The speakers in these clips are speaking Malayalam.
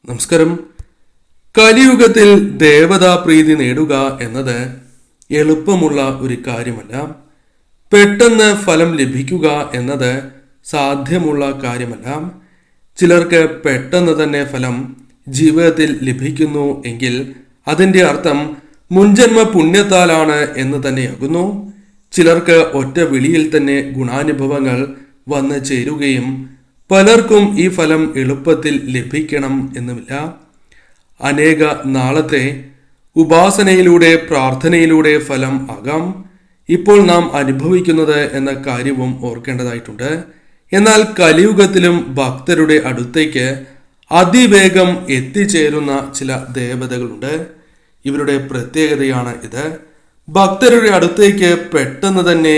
നമസ്കാരം. കലിയുഗത്തിൽ ദേവതാപ്രീതി നേടുക എന്നത് എളുപ്പമുള്ള ഒരു കാര്യമല്ല. പെട്ടെന്ന് ഫലം ലഭിക്കുക എന്നത് സാധ്യമുള്ള കാര്യമല്ല. ചിലർക്ക് പെട്ടെന്ന് തന്നെ ഫലം ജീവിതത്തിൽ ലഭിക്കുന്നു എങ്കിൽ അതിൻ്റെ അർത്ഥം മുൻജന്മ പുണ്യത്താലാണ് എന്ന് തന്നെയാകുന്നു. ചിലർക്ക് ഒറ്റ വിളിയിൽ തന്നെ ഗുണാനുഭവങ്ങൾ വന്നു ചേരുകയും പലർക്കും ഈ ഫലം എളുപ്പത്തിൽ ലഭിക്കണം എന്നുമില്ല. അനേക നാളത്തെ ഉപാസനയിലൂടെ പ്രാർത്ഥനയിലൂടെ ഫലം ആകാം ഇപ്പോൾ നാം അനുഭവിക്കുന്നത് എന്ന കാര്യവും ഓർക്കേണ്ടതായിട്ടുണ്ട്. എന്നാൽ കലിയുഗത്തിലും ഭക്തരുടെ അടുത്തേക്ക് അതിവേഗം എത്തിച്ചേരുന്ന ചില ദേവതകളുണ്ട്. ഇവരുടെ പ്രത്യേകതയാണ് ഇത്. ഭക്തരുടെ അടുത്തേക്ക് പെട്ടെന്ന് തന്നെ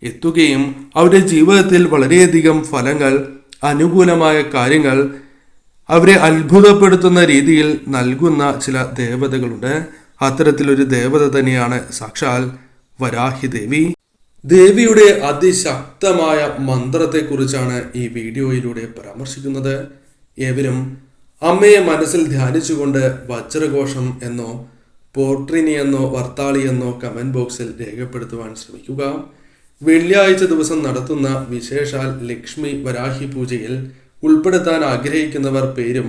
എത്തുകയും അവരുടെ ജീവിതത്തിൽ വളരെയധികം ഫലങ്ങൾ, അനുകൂലമായ കാര്യങ്ങൾ അവരെ അത്ഭുതപ്പെടുത്തുന്ന രീതിയിൽ നൽകുന്ന ചില ദേവതകളുണ്ട്. അത്തരത്തിലൊരു ദേവത തന്നെയാണ് സാക്ഷാൽ വരാഹി ദേവി. ദേവിയുടെ അതിശക്തമായ മന്ത്രത്തെക്കുറിച്ചാണ് ഈ വീഡിയോയിലൂടെ പരാമർശിക്കുന്നത്. ഏവരും അമ്മയെ മനസ്സിൽ ധ്യാനിച്ചുകൊണ്ട് വജ്രഘോഷം എന്നോ പോട്രിനി എന്നോ വർത്താളി എന്നോ കമന്റ് ബോക്സിൽ രേഖപ്പെടുത്തുവാൻ ശ്രമിക്കുക. വെള്ളിയാഴ്ച ദിവസം നടത്തുന്ന വിശേഷാൽ ലക്ഷ്മി വരാഹി പൂജയിൽ ഉൾപ്പെടുത്താൻ ആഗ്രഹിക്കുന്നവർ പേരും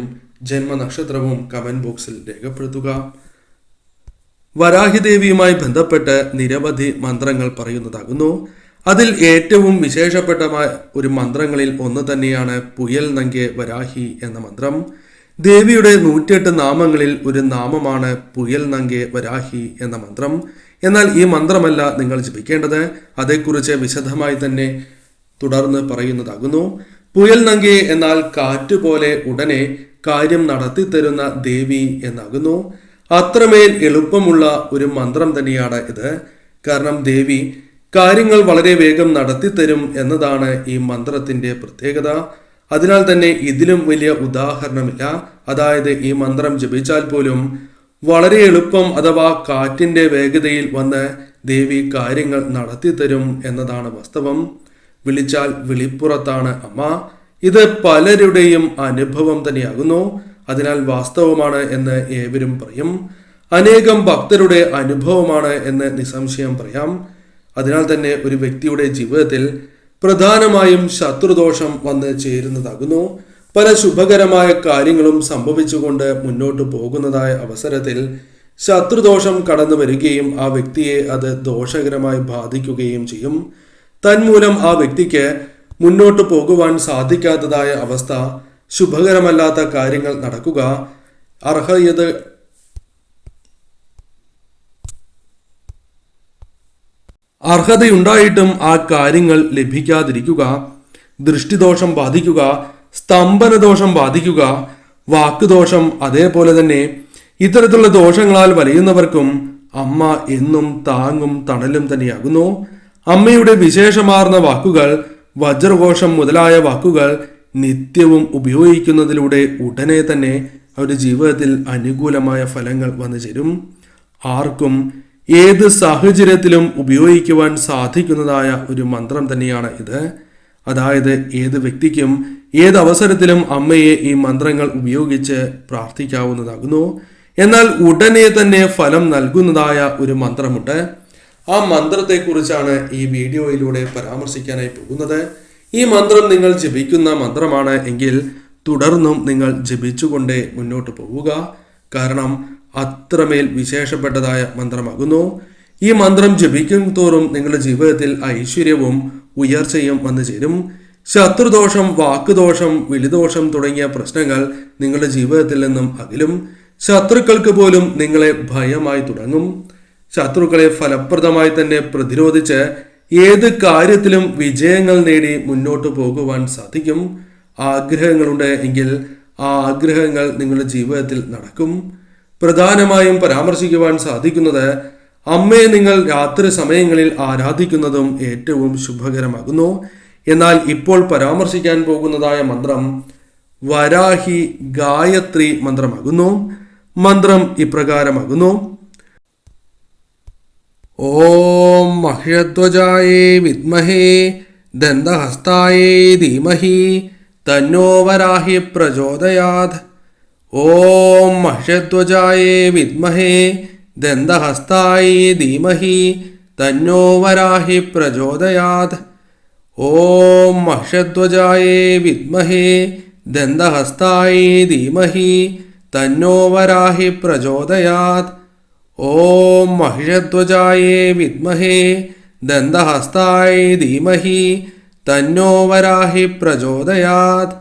ജന്മനക്ഷത്രവും കമന്റ് ബോക്സിൽ രേഖപ്പെടുത്തുക. വരാഹി ദേവിയുമായി ബന്ധപ്പെട്ട് നിരവധി മന്ത്രങ്ങൾ പറയുന്നതാകുന്നു. അതിൽ ഏറ്റവും വിശേഷപ്പെട്ട ഒരു മന്ത്രങ്ങളിൽ ഒന്ന് തന്നെയാണ് പുയൽ നങ്കെ വരാഹി എന്ന മന്ത്രം. ദേവിയുടെ 108 നാമങ്ങളിൽ ഒരു നാമമാണ് പുയൽ നങ്കെ വരാഹി എന്ന മന്ത്രം. എന്നാൽ ഈ മന്ത്രമല്ല നിങ്ങൾ ജപിക്കേണ്ടത്. അതേക്കുറിച്ച് വിശദമായി തന്നെ തുടർന്ന് പറയുന്നതാകുന്നു. പുയൽ നങ്കെ എന്നാൽ കാറ്റുപോലെ ഉടനെ കാര്യം നടത്തിത്തരുന്ന ദേവി എന്നാകുന്നു. അത്രമേൽ എളുപ്പമുള്ള ഒരു മന്ത്രം തന്നെയാണ് ഇത്. കാരണം ദേവി കാര്യങ്ങൾ വളരെ വേഗം നടത്തിത്തരും എന്നതാണ് ഈ മന്ത്രത്തിന്റെ പ്രത്യേകത. അതിനാൽ തന്നെ ഇതിലും വലിയ ഉദാഹരണമില്ല. അതായത് ഈ മന്ത്രം ജപിച്ചാൽ പോലും വളരെ എളുപ്പം അഥവാ കാറ്റിന്റെ വേഗതയിൽ വന്ന് ദേവി കാര്യങ്ങൾ നടത്തിത്തരും എന്നതാണ് വാസ്തവം. വിളിച്ചാൽ വിളിപ്പുറത്താണ് അമ്മ. ഇത് പലരുടെയും അനുഭവം തന്നെയാകുന്നു. അതിനാൽ വാസ്തവമാണ് എന്ന് ഏവരും പറയും. അനേകം ഭക്തരുടെ അനുഭവമാണ് എന്ന് നിസ്സംശയം പറയാം. അതിനാൽ തന്നെ ഒരു വ്യക്തിയുടെ ജീവിതത്തിൽ പ്രധാനമായും ശത്രുദോഷം വന്ന് ചേരുന്നതാകുന്നു. പല ശുഭകരമായ കാര്യങ്ങളും സംഭവിച്ചുകൊണ്ട് മുന്നോട്ട് പോകുന്നതായ അവസരത്തിൽ ശത്രുദോഷം കടന്നു വരികയും ആ വ്യക്തിയെ അത് ദോഷകരമായി ബാധിക്കുകയും ചെയ്യും. തന്മൂലം ആ വ്യക്തിക്ക് മുന്നോട്ട് പോകുവാൻ സാധിക്കാത്തതായ അവസ്ഥ, ശുഭകരമല്ലാത്ത കാര്യങ്ങൾ നടക്കുക, അർഹതയുണ്ടായിട്ടും ആ കാര്യങ്ങൾ ലഭിക്കാതിരിക്കുക, ദൃഷ്ടിദോഷം ബാധിക്കുക, സ്തംഭനദോഷം ബാധിക്കുക, വാക്കുദോഷം, അതേപോലെ തന്നെ ഇത്തരത്തിലുള്ള ദോഷങ്ങളാൽ വലയുന്നവർക്കും അമ്മ എന്നും താങ്ങും തണലും തന്നെയാകുന്നു. അമ്മയുടെ വിശേഷമാർന്ന വാക്കുകൾ, വജ്രഘോഷം മുതലായ വാക്കുകൾ നിത്യവും ഉപയോഗിക്കുന്നതിലൂടെ ഉടനെ തന്നെ അവരുടെ ജീവിതത്തിൽ അനുകൂലമായ ഫലങ്ങൾ വന്നു ചേരും. ആർക്കും ഏത് സാഹചര്യത്തിലും ഉപയോഗിക്കുവാൻ സാധിക്കുന്നതായ ഒരു മന്ത്രം തന്നെയാണ് ഇത്. അതായത് ഏത് വ്യക്തിക്കും ഏത് അവസരത്തിലും അമ്മയെ ഈ മന്ത്രങ്ങൾ ഉപയോഗിച്ച് പ്രാർത്ഥിക്കാവുന്നതാകുന്നു. എന്നാൽ ഉടനെ തന്നെ ഫലം നൽകുന്നതായ ഒരു മന്ത്രമുണ്ട്. ആ മന്ത്രത്തെക്കുറിച്ചാണ് ഈ വീഡിയോയിലൂടെ പരാമർശിക്കാനായി പോകുന്നത്. ഈ മന്ത്രം നിങ്ങൾ ജപിക്കുന്ന മന്ത്രമാണ് എങ്കിൽ തുടർന്നും നിങ്ങൾ ജപിച്ചുകൊണ്ടേ മുന്നോട്ട് പോവുക. കാരണം അത്രമേൽ വിശേഷപ്പെട്ടതായ മന്ത്രമാകുന്നു. ഈ മന്ത്രം ജപിക്കും തോറും നിങ്ങളുടെ ജീവിതത്തിൽ ഐശ്വര്യവും ഉയർച്ചയും വന്നു ചേരും. ശത്രുദോഷം, വാക്കുദോഷം, വിളിദോഷം തുടങ്ങിയ പ്രശ്നങ്ങൾ നിങ്ങളുടെ ജീവിതത്തിൽ നിന്നും അകലും. ശത്രുക്കൾക്ക് പോലും നിങ്ങളെ ഭയമായി തുടങ്ങും. ശത്രുക്കളെ ഫലപ്രദമായി തന്നെ പ്രതിരോധിച്ച് ഏത് കാര്യത്തിലും വിജയങ്ങൾ നേടി മുന്നോട്ട് പോകുവാൻ സാധിക്കും. ആഗ്രഹങ്ങളുണ്ട് എങ്കിൽ ആ ആഗ്രഹങ്ങൾ നിങ്ങളുടെ ജീവിതത്തിൽ നടക്കും. പ്രധാനമായും പരാമർശിക്കുവാൻ സാധിക്കുന്നത് അമ്മയെ നിങ്ങൾ രാത്രി സമയങ്ങളിൽ ആരാധിക്കുന്നതും ഏറ്റവും ശുഭകരമാകുന്നു. എന്നാൽ ഇപ്പോൾ പരാമർശിക്കാൻ പോകുന്നതായ മന്ത്രം വരാഹി ഗായത്രി മന്ത്രമാകുന്നു. മന്ത്രം ഇപ്രകാരമാകുന്നു: ഓം മഹ്യധ്വജായേ വിദ്മഹേ ദന്തഹസ്തായേ ധീമഹി തന്നോ വരാഹി പ്രചോദയാത്. ഓം മഹ്യധ്വജായേ വിദ്മഹേ ദന്തഹസ്തായേ ധീമഹി തന്നോ വരാഹി പ്രചോദയാത്. ഓം മഹ്യധ്വജായേ വിദ്മഹേ ദന്തഹസ്തായേ ധീമഹി തന്നോ വരാഹി പ്രചോദയാത്. ഓം മഹിഷധ്വജായേ വിദ്മഹേ ദന്തഹസ്തായേ ധീമഹി തന്നോ വരാഹി പ്രചോദയാത്.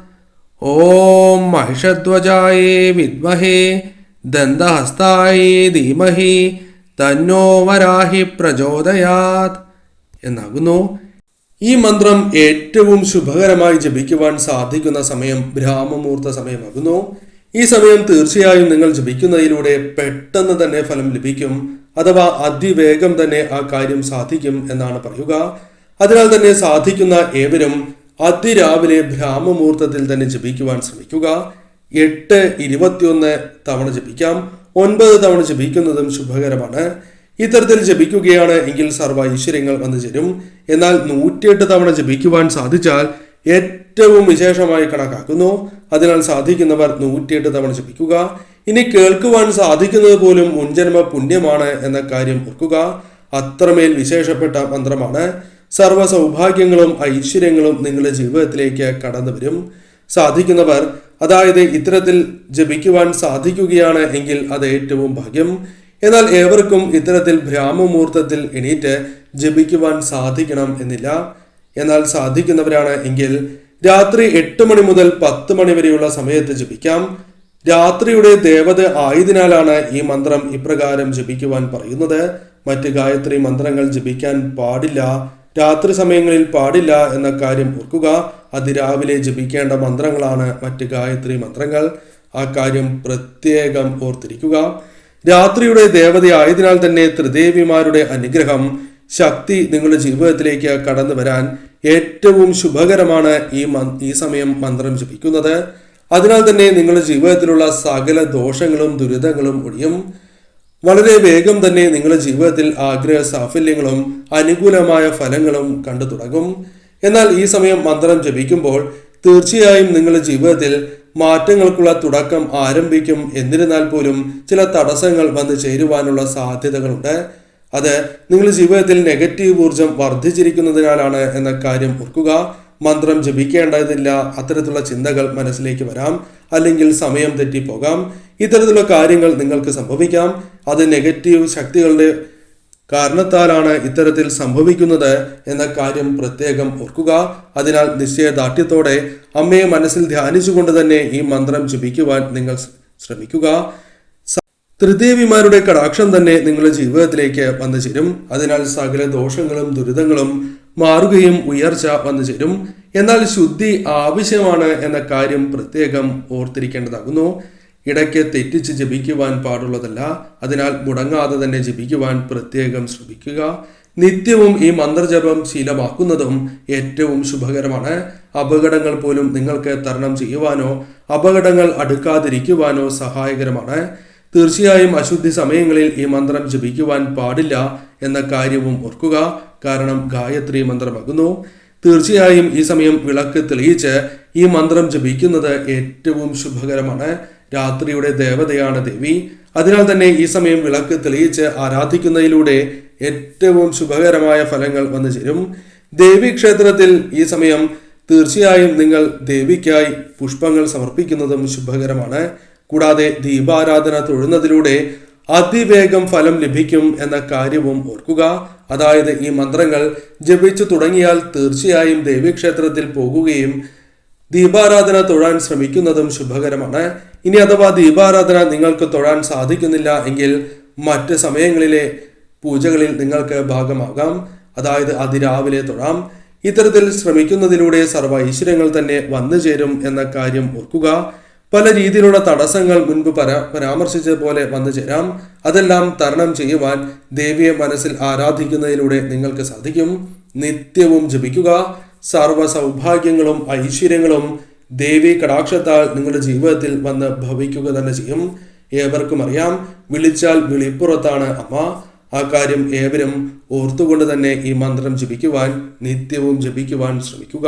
ഓം മഹിഷധ്വജായേ വിദ്മഹേ ദന്തഹസ്തായേ ധീമഹി തന്നോ വരാഹി പ്രചോദയാത് എന്നാകുന്നു. ഈ മന്ത്രം ഏറ്റവും ശുഭകരമായി ജപിക്കുവാൻ സാധിക്കുന്ന സമയം ബ്രാഹ്മമുഹൂർത്ത സമയമാകുന്നു. ഈ സമയം തീർച്ചയായും നിങ്ങൾ ജപിക്കുന്നതിലൂടെ പെട്ടെന്ന് തന്നെ ഫലം ലഭിക്കും, അഥവാ അതിവേഗം തന്നെ ആ കാര്യം സാധിക്കും എന്നാണ് പറയുക. അതിനാൽ തന്നെ സാധിക്കുന്ന ഏവരും അതിരാവിലെ ബ്രാഹ്മമുഹൂർത്തത്തിൽ തന്നെ ജപിക്കുവാൻ ശ്രമിക്കുക. 8, 21 തവണ ജപിക്കാം. 9 തവണ ജപിക്കുന്നതും ശുഭകരമാണ്. ഇത്തരത്തിൽ ജപിക്കുകയാണ് എങ്കിൽ സർവ്വ ഐശ്വര്യങ്ങൾ വന്നു ചേരും. എന്നാൽ 108 തവണ ജപിക്കുവാൻ സാധിച്ചാൽ ഏറ്റവും വിശേഷമായി കണക്കാക്കുന്നു. അതിനാൽ സാധിക്കുന്നവർ 108 തവണ ജപിക്കുക. ഇനി കേൾക്കുവാൻ സാധിക്കുന്നത് പോലും മുൻജന്മ പുണ്യമാണ് എന്ന കാര്യം ഓർക്കുക. അത്രമേൽ വിശേഷപ്പെട്ട മന്ത്രമാണ്. സർവ്വ സൗഭാഗ്യങ്ങളും ഐശ്വര്യങ്ങളും നിങ്ങളുടെ ജീവിതത്തിലേക്ക് കടന്നു വരും. സാധിക്കുന്നവർ, അതായത് ഇത്തരത്തിൽ ജപിക്കുവാൻ സാധിക്കുകയാണ് എങ്കിൽ അത് ഏറ്റവും ഭാഗ്യം. എന്നാൽ ഏവർക്കും ഇത്തരത്തിൽ ബ്രാഹ്മമുഹൂർത്തത്തിൽ എണീറ്റ് ജപിക്കുവാൻ സാധിക്കണം എന്നില്ല. എന്നാൽ സാധിക്കുന്നവരാണ് എങ്കിൽ രാത്രി 8 മണി മുതൽ 10 മണി വരെയുള്ള സമയത്ത് ജപിക്കാം. രാത്രിയുടെ ദേവത ആയതിനാലാണ് ഈ മന്ത്രം ഇപ്രകാരം ജപിക്കുവാൻ പറയുന്നത്. മറ്റ് ഗായത്രി മന്ത്രങ്ങൾ ജപിക്കാൻ പാടില്ല, രാത്രി സമയങ്ങളിൽ പാടില്ല എന്ന കാര്യം ഓർക്കുക. അതിരാവിലെ ജപിക്കേണ്ട മന്ത്രങ്ങളാണ് മറ്റ് ഗായത്രി മന്ത്രങ്ങൾ. ആ കാര്യം പ്രത്യേകം ഓർത്തിരിക്കുക. രാത്രിയുടെ ദേവതയായതിനാൽ തന്നെ ത്രിദേവിമാരുടെ അനുഗ്രഹം, ശക്തി നിങ്ങളുടെ ജീവിതത്തിലേക്ക് കടന്നു വരാൻ ഏറ്റവും ശുഭകരമാണ് ഈ സമയം മന്ത്രം ജപിക്കുന്നത്. അതിനാൽ തന്നെ നിങ്ങളുടെ ജീവിതത്തിലുള്ള സകല ദോഷങ്ങളും ദുരിതങ്ങളും ഒഴിയും. വളരെ വേഗം തന്നെ നിങ്ങളുടെ ജീവിതത്തിൽ ആഗ്രഹ സാഫല്യങ്ങളും അനുകൂലമായ ഫലങ്ങളും കണ്ടു തുടങ്ങും. എന്നാൽ ഈ സമയം മന്ത്രം ജപിക്കുമ്പോൾ തീർച്ചയായും നിങ്ങളുടെ ജീവിതത്തിൽ മാറ്റങ്ങൾക്കുള്ള തുടക്കം ആരംഭിക്കും. എന്നിരുന്നാൽ പോലും ചില തടസ്സങ്ങൾ വന്നു ചേരുവാനുള്ള സാധ്യതകളുണ്ട്. അത് നിങ്ങളുടെ ജീവിതത്തിൽ നെഗറ്റീവ് ഊർജം വർദ്ധിച്ചിരിക്കുന്നതിനാലാണ് എന്ന കാര്യം ഓർക്കുക. മന്ത്രം ജപിക്കേണ്ടതില്ല, അത്തരത്തിലുള്ള ചിന്തകൾ മനസ്സിലേക്ക് വരാം, അല്ലെങ്കിൽ സമയം തെറ്റിപ്പോകാം. ഇത്തരത്തിലുള്ള കാര്യങ്ങൾ നിങ്ങൾക്ക് സംഭവിക്കാം. അത് നെഗറ്റീവ് ശക്തികളുടെ കാരണത്താലാണ് ഇത്തരത്തിൽ സംഭവിക്കുന്നത് എന്ന കാര്യം പ്രത്യേകം ഓർക്കുക. അതിനാൽ നിശ്ചയദാർഢ്യത്തോടെ അമ്മയെ മനസ്സിൽ ധ്യാനിച്ചുകൊണ്ട് തന്നെ ഈ മന്ത്രം ജപിക്കുവാൻ നിങ്ങൾ ശ്രമിക്കുക. ത്രിദേവിമാരുടെ കടാക്ഷം തന്നെ നിങ്ങളുടെ ജീവിതത്തിലേക്ക് വന്നു ചേരും. അതിനാൽ സകല ദോഷങ്ങളും ദുരിതങ്ങളും മാറുകയും ഉയർച്ച വന്നു ചേരും. എന്നാൽ ശുദ്ധി ആവശ്യമാണ് എന്ന കാര്യം പ്രത്യേകം ഓർത്തിരിക്കേണ്ടതാകുന്നു. ഇടയ്ക്ക് തെറ്റിച്ച് ജപിക്കുവാൻ പാടുള്ളതല്ല. അതിനാൽ മുടങ്ങാതെ തന്നെ ജപിക്കുവാൻ പ്രത്യേകം ശ്രമിക്കുക. നിത്യവും ഈ മന്ത്രജപം ശീലമാക്കുന്നതും ഏറ്റവും ശുഭകരമാണ്. അപകടങ്ങൾ പോലും നിങ്ങൾക്ക് തരണം ചെയ്യുവാനോ അപകടങ്ങൾ അടുക്കാതിരിക്കുവാനോ സഹായകരമാണ്. തീർച്ചയായും അശുദ്ധി സമയങ്ങളിൽ ഈ മന്ത്രം ജപിക്കുവാൻ പാടില്ല എന്ന കാര്യവും ഓർക്കുക. കാരണം ഗായത്രി മന്ത്രമാകുന്നു. തീർച്ചയായും ഈ സമയം വിളക്ക് തെളിയിച്ച് ഈ മന്ത്രം ജപിക്കുന്നത് ഏറ്റവും ശുഭകരമാണ്. രാത്രിയുടെ ദേവതയാണ് ദേവി. അതിനാൽ തന്നെ ഈ സമയം വിളക്ക് തെളിയിച്ച് ആരാധിക്കുന്നതിലൂടെ ഏറ്റവും ശുഭകരമായ ഫലങ്ങൾ വന്നു ചേരും. ദേവി ക്ഷേത്രത്തിൽ ഈ സമയം തീർച്ചയായും നിങ്ങൾ ദേവിക്കായി പുഷ്പങ്ങൾ സമർപ്പിക്കുന്നതും ശുഭകരമാണ്. കൂടാതെ ദീപാരാധന തൊഴുന്നതിലൂടെ അതിവേഗം ഫലം ലഭിക്കും എന്ന കാര്യവും ഓർക്കുക. അതായത് ഈ മന്ത്രങ്ങൾ ജപിച്ചു തുടങ്ങിയാൽ തീർച്ചയായും ദേവീക്ഷേത്രത്തിൽ പോകുകയും ദീപാരാധന തൊഴാൻ ശ്രമിക്കുന്നതും ശുഭകരമാണ്. ഇനി അഥവാ ദീപാരാധന നിങ്ങൾക്ക് തൊഴാൻ സാധിക്കുന്നില്ല എങ്കിൽ മറ്റ് സമയങ്ങളിലെ പൂജകളിൽ നിങ്ങൾക്ക് ഭാഗമാകാം. അതായത് അതിരാവിലെ തൊഴാം. ഇത്തരത്തിൽ ശ്രമിക്കുന്നതിലൂടെ സർവ്വ ഐശ്വര്യങ്ങൾ തന്നെ വന്നു ചേരും എന്ന കാര്യം ഓർക്കുക. പല രീതിയിലുള്ള തടസ്സങ്ങൾ മുൻപ് പരാമർശിച്ച പോലെ വന്നു ചേരാം. അതെല്ലാം തരണം ചെയ്യുവാൻ ദേവിയെ മനസ്സിൽ ആരാധിക്കുന്നതിലൂടെ നിങ്ങൾക്ക് സാധിക്കും. നിത്യവും ജപിക്കുക. സർവ്വ സൗഭാഗ്യങ്ങളും ഐശ്വര്യങ്ങളും ദേവി കടാക്ഷത്താൽ നിങ്ങളുടെ ജീവിതത്തിൽ വന്ന് ഭവിക്കുക തന്നെ ചെയ്യും. ഏവർക്കും അറിയാം, വിളിച്ചാൽ വിളിപ്പുറത്താണ് അമ്മ. ആ കാര്യം ഏവരും ഓർത്തുകൊണ്ട് തന്നെ ഈ മന്ത്രം ജപിക്കുവാൻ നിത്യവും ജപിക്കുവാൻ ശ്രമിക്കുക.